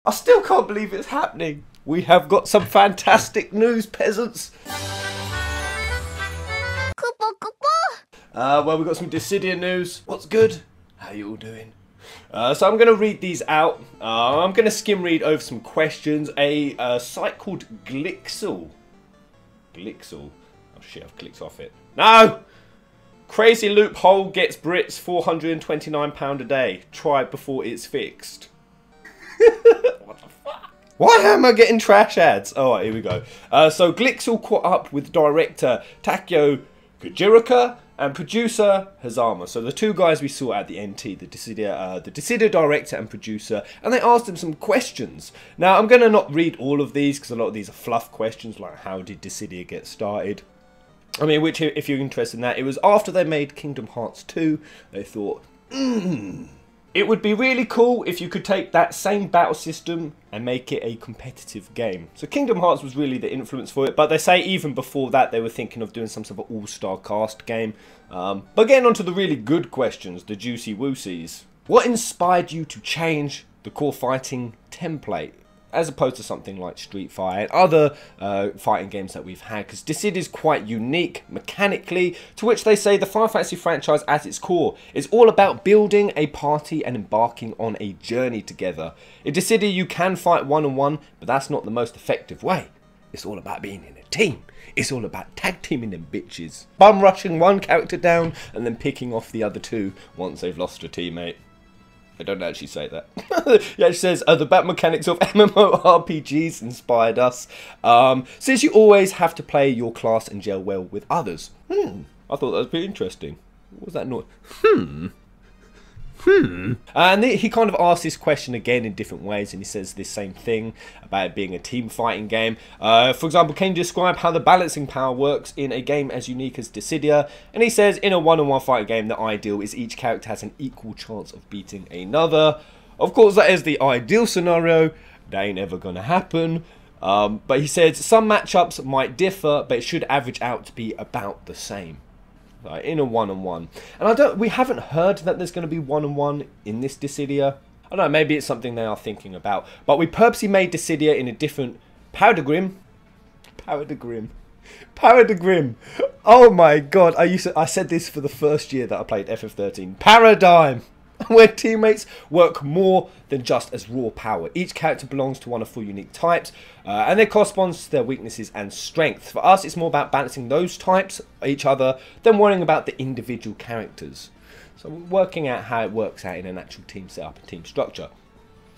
I still can't believe it's happening. We have got some fantastic news, peasants. Well, we've got some Dissidia news. What's good? How you all doing? So I'm going to read these out. I'm going to skim read over some questions. A site called Glixel. Glixel. Oh shit, I've clicked off it. No! Crazy loophole gets Brits £429 a day. Try before it's fixed. What the fuck? Why am I getting trash ads? Alright, here we go. So Glixel caught up with director Takeo Kujirika and producer Hazama. So the two guys we saw at the NT, the Dissidia director and producer, and they asked him some questions. Now I'm going to not read all of these because a lot of these are fluff questions, like how did Dissidia get started? I mean, which, if you're interested in that, it was after they made Kingdom Hearts 2, they thought, it would be really cool if you could take that same battle system and make it a competitive game. So Kingdom Hearts was really the influence for it, but they say even before that they were thinking of doing some sort of all-star cast game. But getting on to the really good questions, the juicy woosies. What inspired you to change the core fighting template, as opposed to something like Street Fighter and other fighting games that we've had? Because Dissidia is quite unique mechanically, to which they say the Final Fantasy franchise at its core is all about building a party and embarking on a journey together. In Dissidia you can fight one-on-one, but that's not the most effective way. It's all about being in a team. It's all about tag teaming them bitches. Bum rushing one character down and then picking off the other two once they've lost a teammate. I don't actually say that. He actually says, the battle mechanics of MMORPGs inspired us. Since you always have to play your class and gel well with others. I thought that was pretty interesting. What was that noise? And he kind of asks this question again in different ways, and he says this same thing about it being a team fighting game. For example, can you describe how the balancing power works in a game as unique as Dissidia? And he says, in a one-on-one fighting game, the ideal is each character has an equal chance of beating another. Of course, that is the ideal scenario. That ain't ever gonna happen. But he says some matchups might differ, but it should average out to be about the same. In a one-on-one. And we haven't heard that there's going to be one-on-one in this Dissidia. I don't know, maybe it's something they are thinking about. But we purposely made Dissidia in a different paradigm. Oh my god, I said this for the first year that I played FF13. Paradigm! Where teammates work more than just as raw power. Each character belongs to one of 4 unique types, and they correspond to their weaknesses and strengths. For us, it's more about balancing those types, each other, than worrying about the individual characters. So we're working out how it works out in an actual team setup and team structure.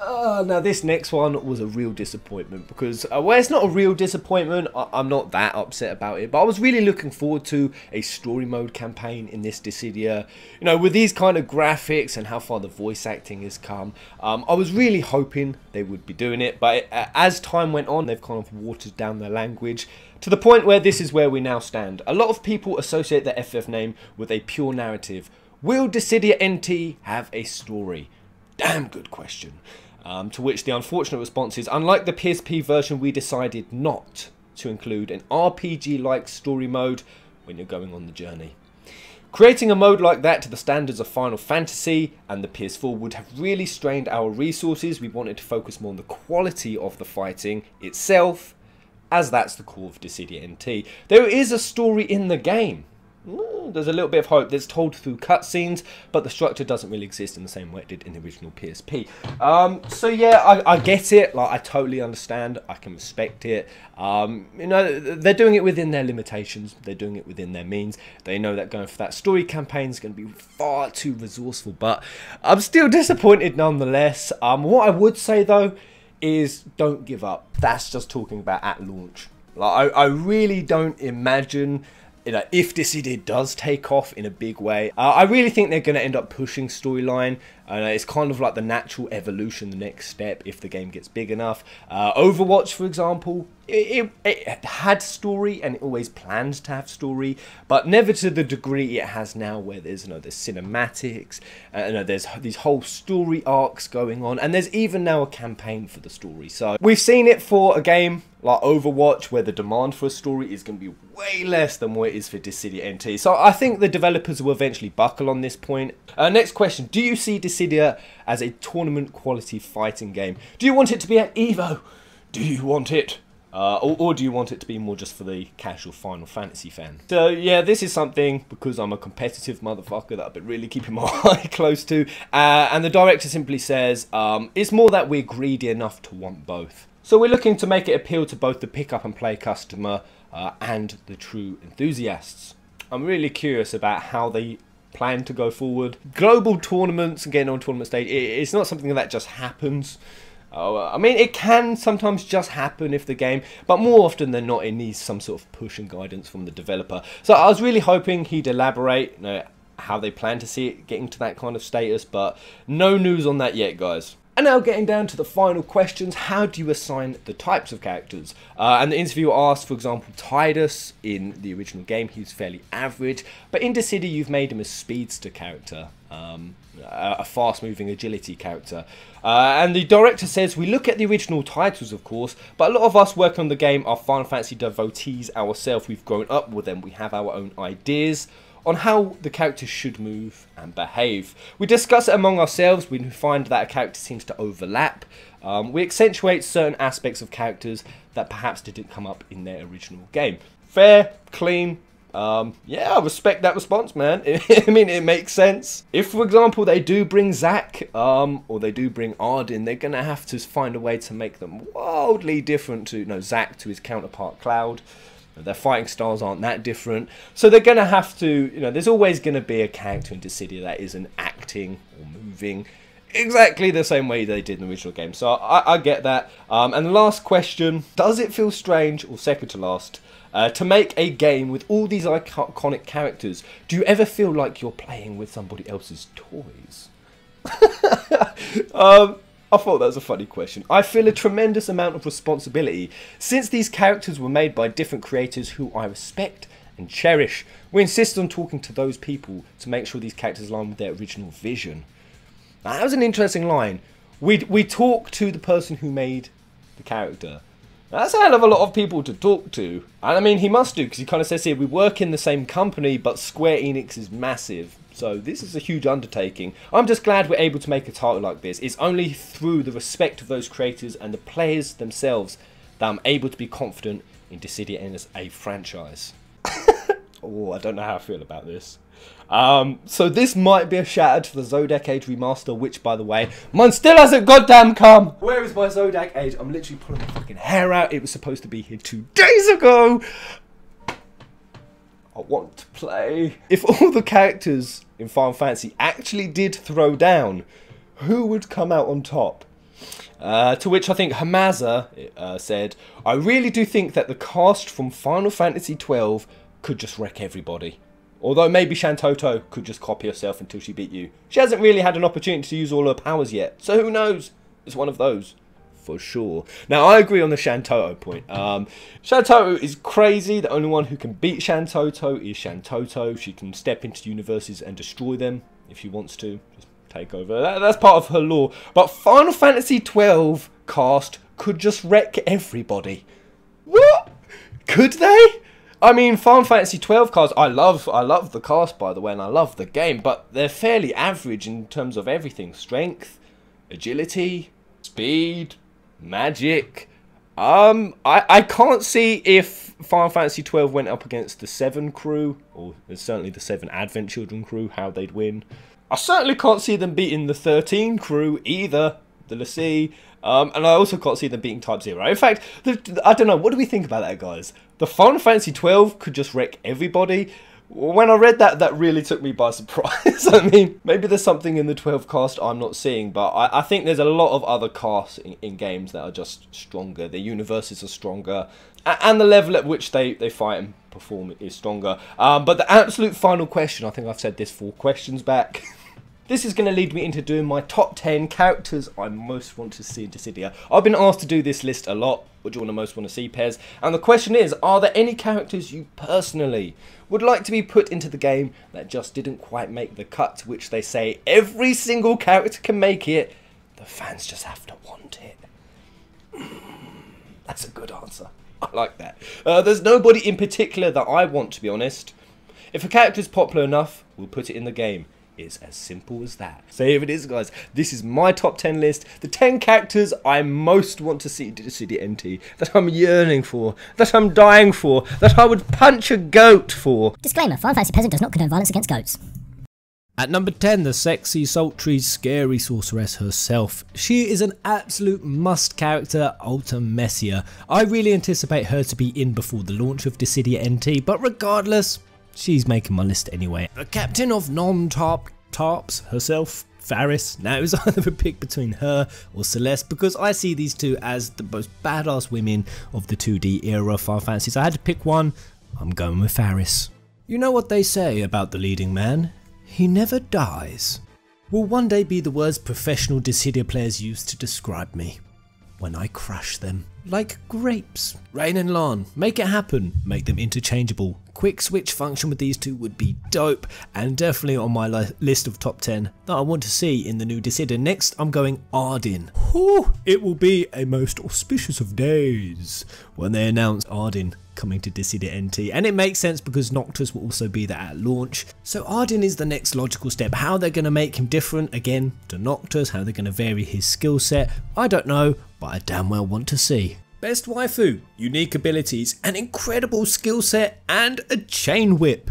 Now this next one was a real disappointment because, well, it's not a real disappointment, I'm not that upset about it, but I was really looking forward to a story mode campaign in this Dissidia. You know, with these kind of graphics and how far the voice acting has come, I was really hoping they would be doing it, but as time went on, they've kind of watered down their language to the point where this is where we now stand. A lot of people associate the FF name with a pure narrative. Will Dissidia NT have a story? Damn good question. To which the unfortunate response is, unlike the PSP version, we decided not to include an RPG-like story mode when you're going on the journey. Creating a mode like that to the standards of Final Fantasy and the PS4 would have really strained our resources. We wanted to focus more on the quality of the fighting itself, as that's the core of Dissidia NT. There is a story in the game. There's a little bit of hope that's told through cutscenes, but the structure doesn't really exist in the same way it did in the original PSP. So yeah, I get it. Like, I totally understand. I can respect it. You know, they're doing it within their limitations. They're doing it within their means. They know that going for that story campaign is going to be far too resourceful, but I'm still disappointed nonetheless. What I would say though is don't give up. That's just talking about at launch. Like, I really don't imagine, you know, if Dissidia does take off in a big way, I really think they're going to end up pushing storyline. It's kind of like the natural evolution, the next step if the game gets big enough. Overwatch, for example, it had story and it always planned to have story, but never to the degree it has now, where there's, you know, there's cinematics, there's these whole story arcs going on, and there's even now a campaign for the story. So we've seen it for a game like Overwatch, where the demand for a story is going to be way less than what it is for Dissidia NT. So I think the developers will eventually buckle on this point. Next question. Do you see Dissidia as a tournament quality fighting game? Do you want it to be at EVO? Do you want it? Or do you want it to be more just for the casual Final Fantasy fan? So yeah, this is something, because I'm a competitive motherfucker, that I've been really keeping my eye close to. And the director simply says, it's more that we're greedy enough to want both. So we're looking to make it appeal to both the pick up and play customer and the true enthusiasts. I'm really curious about how they plan to go forward. Global tournaments and getting on tournament stage, it's not something that just happens. I mean, it can sometimes just happen if the game, but more often than not, it needs some sort of push and guidance from the developer. So I was really hoping he'd elaborate, you know, how they plan to see it getting to that kind of status, but no news on that yet, guys. And now getting down to the final questions, how do you assign the types of characters? And the interviewer asked, for example, Titus in the original game, he's fairly average, but in Dissidia you've made him a speedster character, a fast-moving agility character. And the director says, we look at the original titles, of course, but a lot of us working on the game are Final Fantasy devotees ourselves. We've grown up with them, we have our own ideas on how the characters should move and behave. We discuss it among ourselves when we find that a character seems to overlap. We accentuate certain aspects of characters that perhaps didn't come up in their original game. Fair, clean, yeah, I respect that response, man. I mean, it makes sense. If, for example, they do bring Zack, or they do bring Ardyn, they're going to have to find a way to make them wildly different to, you know, Zack to his counterpart Cloud. Their fighting styles aren't that different. So they're going to have to, you know, there's always going to be a character in Dissidia that isn't acting or moving exactly the same way they did in the original game. So I get that. And the last question, does it feel strange, or second to last, to make a game with all these iconic characters? Do you ever feel like you're playing with somebody else's toys? I thought that was a funny question. I feel a tremendous amount of responsibility since these characters were made by different creators who I respect and cherish. We insist on talking to those people to make sure these characters align with their original vision. Now, that was an interesting line. We talk to the person who made the character. Now, that's a hell of a lot of people to talk to. And I mean, he must do, because he kind of says here, we work in the same company, but Square Enix is massive. So this is a huge undertaking. I'm just glad we're able to make a title like this. It's only through the respect of those creators and the players themselves that I'm able to be confident in Dissidia as a franchise. Oh, I don't know how I feel about this. So this might be a shout out to the Zodiac Age remaster, which, by the way, mine still hasn't goddamn come. Where is my Zodiac Age? I'm literally pulling my fucking hair out. It was supposed to be here 2 days ago. I want to play. If all the characters in Final Fantasy actually did throw down, who would come out on top? To which I think Hamaza said, I really do think that the cast from Final Fantasy XII could just wreck everybody. Although maybe Shantoto could just copy herself until she beat you. She hasn't really had an opportunity to use all her powers yet, so who knows? It's one of those. For sure. Now, I agree on the Shantoto point. Shantoto is crazy. The only one who can beat Shantoto is Shantoto. She can step into universes and destroy them if she wants to. Just take over. That's part of her lore. But Final Fantasy XII cast could just wreck everybody. What? Could they? I mean, Final Fantasy XII cast, I love the cast, by the way, and I love the game, but they're fairly average in terms of everything. Strength, agility, speed, magic. I can't see if Final Fantasy XII went up against the 7 crew, or certainly the 7 Advent Children crew, how they'd win. I certainly can't see them beating the 13 crew either, the Lassie. And I also can't see them beating Type 0. In fact, I don't know, what do we think about that, guys? The Final Fantasy XII could just wreck everybody. When I read that, that really took me by surprise. I mean, maybe there's something in the 12 cast I'm not seeing, but I think there's a lot of other casts in games that are just stronger. Their universes are stronger, and the level at which they fight and perform is stronger. But the absolute final question, I think I've said this 4 questions back. This is going to lead me into doing my top 10 characters I most want to see in Dissidia. I've been asked to do this list a lot. What do you most want to see, Pez? And the question is, are there any characters you personally would like to be put into the game that just didn't quite make the cut, which they say every single character can make it, the fans just have to want it? That's a good answer. I like that. There's nobody in particular that I want, to be honest. If a character is popular enough, we'll put it in the game. It's as simple as that. So here it is, guys. This is my top 10 list. The 10 characters I most want to see in Dissidia NT, that I'm yearning for, that I'm dying for, that I would punch a goat for. Disclaimer, Final Fantasy Peasant does not condone violence against goats. At number 10, the sexy, sultry, scary sorceress herself. She is an absolute must character, Ultimecia. I really anticipate her to be in before the launch of Dissidia NT, but regardless, she's making my list anyway. The captain of non-tarps herself, Faris. Now it was either a pick between her or Celeste, because I see these two as the most badass women of the 2D era of Final Fantasy, so I had to pick one. I'm going with Faris. You know what they say about the leading man? He never dies. Will one day be the words professional Dissidia players use to describe me. When I crush them. Like grapes. Reynn and Lann, make it happen. Make them interchangeable. Quick switch function with these two would be dope, and definitely on my list of top 10 that I want to see in the new Dissidia. Next, I'm going Ardyn. Whew, it will be a most auspicious of days when they announce Ardyn coming to Dissidia NT, and it makes sense because Noctis will also be there at launch. So Ardyn is the next logical step. How they're going to make him different again to Noctis, how they're going to vary his skill set, I don't know, but I damn well want to see. Best waifu, unique abilities, an incredible skill set, and a chain whip.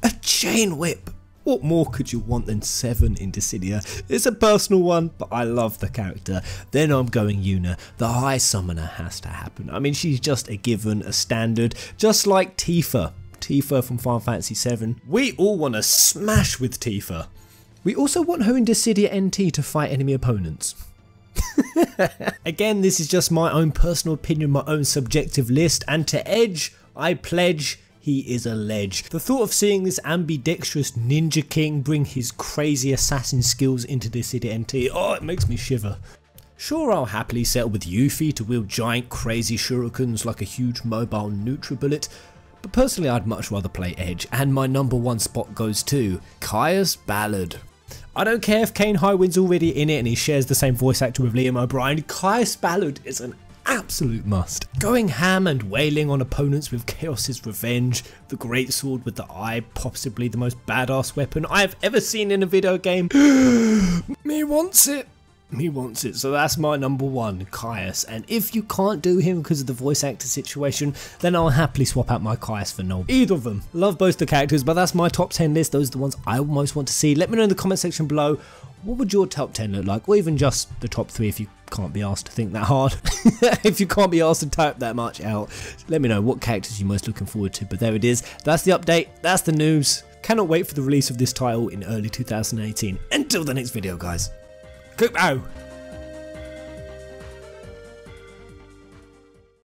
A chain whip! What more could you want than 7 in Dissidia? It's a personal one, but I love the character. Then I'm going Yuna. The High Summoner has to happen. I mean, she's just a given, a standard, just like Tifa. Tifa from Final Fantasy VII. We all want to smash with Tifa. We also want her in Dissidia NT to fight enemy opponents. Again, this is just my own personal opinion, my own subjective list, and to Edge, I pledge he is a ledge. The thought of seeing this ambidextrous ninja king bring his crazy assassin skills into Dissidia NT, oh, it makes me shiver. Sure, I'll happily settle with Yuffie to wield giant crazy shurikens like a huge mobile NutriBullet, but personally I'd much rather play Edge, and my number 1 spot goes to Caius Ballard. I don't care if Kane Highwind's already in it and he shares the same voice actor with Liam O'Brien, Caius Ballard is an absolute must. Going ham and wailing on opponents with Chaos's Revenge, the greatsword with the eye, possibly the most badass weapon I've ever seen in a video game. Me wants it. He wants it, so that's my number 1, Caius, and if you can't do him because of the voice actor situation, then I'll happily swap out my Caius for Noel. Either of them. Love both the characters, but that's my top 10 list. Those are the ones I most want to see. Let me know in the comment section below, what would your top 10 look like, or even just the top 3 if you can't be asked to think that hard. If you can't be asked to type that much out, let me know what characters you're most looking forward to. But there it is, that's the update, that's the news. Cannot wait for the release of this title in early 2018. Until the next video, guys. Goodbye.